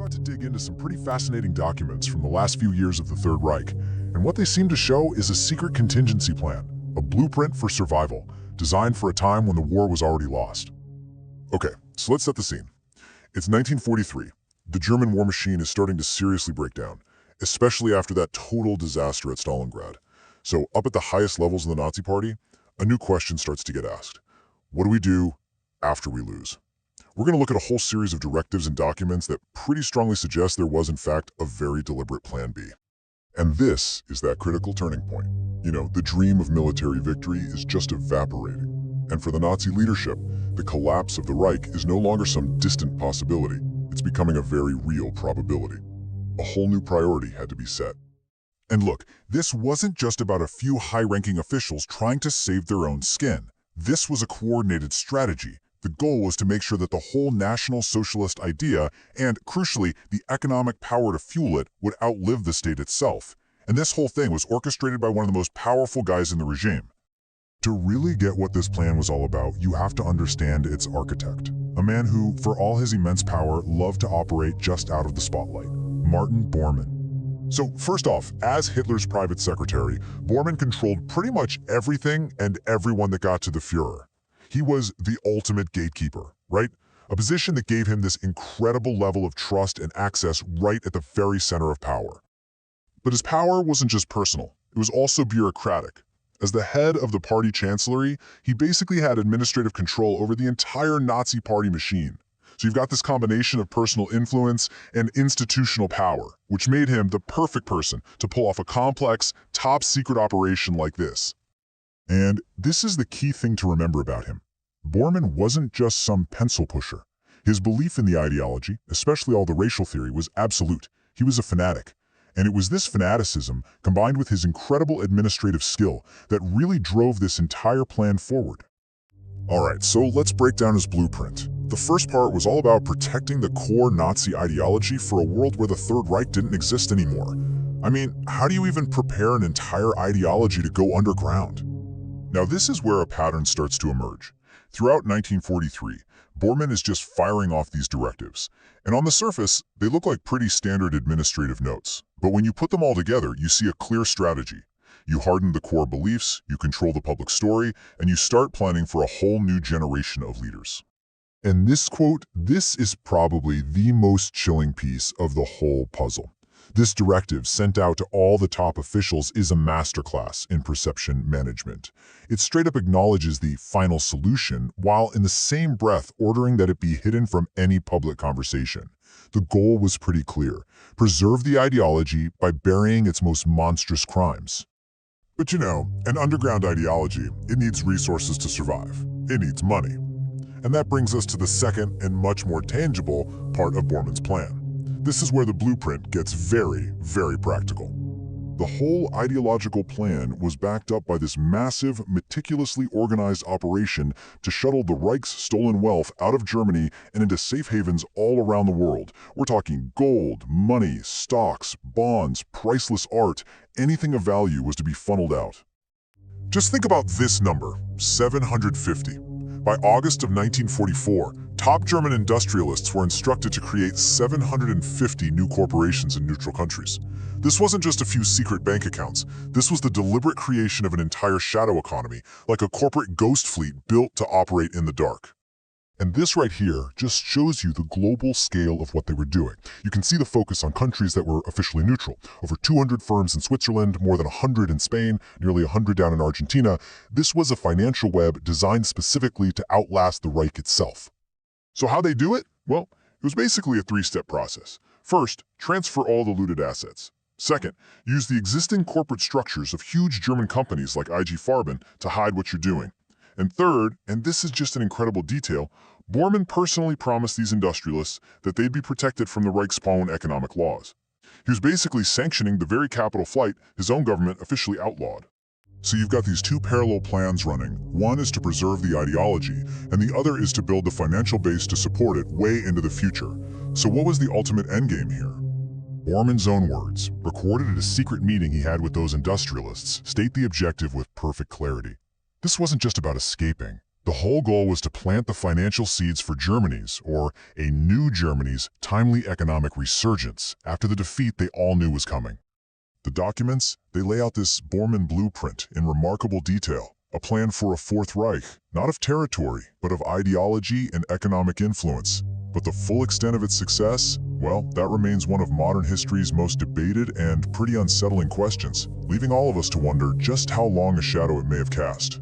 about to dig into some pretty fascinating documents from the last few years of the Third Reich, and what they seem to show is a secret contingency plan, a blueprint for survival, designed for a time when the war was already lost. Okay, so let's set the scene. It's 1943. The German war machine is starting to seriously break down, especially after that total disaster at Stalingrad. So up at the highest levels of the Nazi Party, a new question starts to get asked. What do we do after we lose? We're going to look at a whole series of directives and documents that pretty strongly suggest there was, in fact, a very deliberate Plan B. And this is that critical turning point. You know, the dream of military victory is just evaporating. And for the Nazi leadership, the collapse of the Reich is no longer some distant possibility. It's becoming a very real probability. A whole new priority had to be set. And look, this wasn't just about a few high-ranking officials trying to save their own skin. This was a coordinated strategy. The goal was to make sure that the whole National Socialist idea, and crucially, the economic power to fuel it, would outlive the state itself. And this whole thing was orchestrated by one of the most powerful guys in the regime. To really get what this plan was all about, you have to understand its architect. A man who, for all his immense power, loved to operate just out of the spotlight. Martin Bormann. So first off, as Hitler's private secretary, Bormann controlled pretty much everything and everyone that got to the Führer. He was the ultimate gatekeeper, right? A position that gave him this incredible level of trust and access right at the very center of power. But his power wasn't just personal, it was also bureaucratic. As the head of the party chancellery, he basically had administrative control over the entire Nazi party machine. So you've got this combination of personal influence and institutional power, which made him the perfect person to pull off a complex, top-secret operation like this. And this is the key thing to remember about him. Bormann wasn't just some pencil pusher. His belief in the ideology, especially all the racial theory, was absolute. He was a fanatic. And it was this fanaticism, combined with his incredible administrative skill, that really drove this entire plan forward. Alright, so let's break down his blueprint. The first part was all about protecting the core Nazi ideology for a world where the Third Reich didn't exist anymore. I mean, how do you even prepare an entire ideology to go underground? Now this is where a pattern starts to emerge. Throughout 1943, Bormann is just firing off these directives. And on the surface, they look like pretty standard administrative notes. But when you put them all together, you see a clear strategy. You harden the core beliefs, you control the public story, and you start planning for a whole new generation of leaders. And this quote, this is probably the most chilling piece of the whole puzzle. This directive, sent out to all the top officials, is a masterclass in perception management. It straight up acknowledges the final solution, while in the same breath ordering that it be hidden from any public conversation. The goal was pretty clear: preserve the ideology by burying its most monstrous crimes. But you know, an underground ideology, it needs resources to survive. It needs money. And that brings us to the second and much more tangible part of Bormann's plan. This is where the blueprint gets very, very practical. The whole ideological plan was backed up by this massive, meticulously organized operation to shuttle the Reich's stolen wealth out of Germany and into safe havens all around the world. We're talking gold, money, stocks, bonds, priceless art. Anything of value was to be funneled out. Just think about this number, 750. By August of 1944, top German industrialists were instructed to create 750 new corporations in neutral countries. This wasn't just a few secret bank accounts. This was the deliberate creation of an entire shadow economy, like a corporate ghost fleet built to operate in the dark. And this right here just shows you the global scale of what they were doing. You can see the focus on countries that were officially neutral. Over 200 firms in Switzerland, more than 100 in Spain, nearly 100 down in Argentina. This was a financial web designed specifically to outlast the Reich itself. So how they do it? Well, it was basically a three-step process. First, transfer all the looted assets. Second, use the existing corporate structures of huge German companies like IG Farben to hide what you're doing. And third, and this is just an incredible detail, Bormann personally promised these industrialists that they'd be protected from the Reich's own economic laws. He was basically sanctioning the very capital flight his own government officially outlawed. So you've got these two parallel plans running. One is to preserve the ideology, and the other is to build the financial base to support it way into the future. So what was the ultimate endgame here? Bormann's own words, recorded at a secret meeting he had with those industrialists, state the objective with perfect clarity. This wasn't just about escaping. The whole goal was to plant the financial seeds for Germany's, or a new Germany's, timely economic resurgence after the defeat they all knew was coming. The documents, they lay out this Bormann blueprint in remarkable detail, a plan for a Fourth Reich, not of territory, but of ideology and economic influence. But the full extent of its success, well, that remains one of modern history's most debated and pretty unsettling questions, leaving all of us to wonder just how long a shadow it may have cast.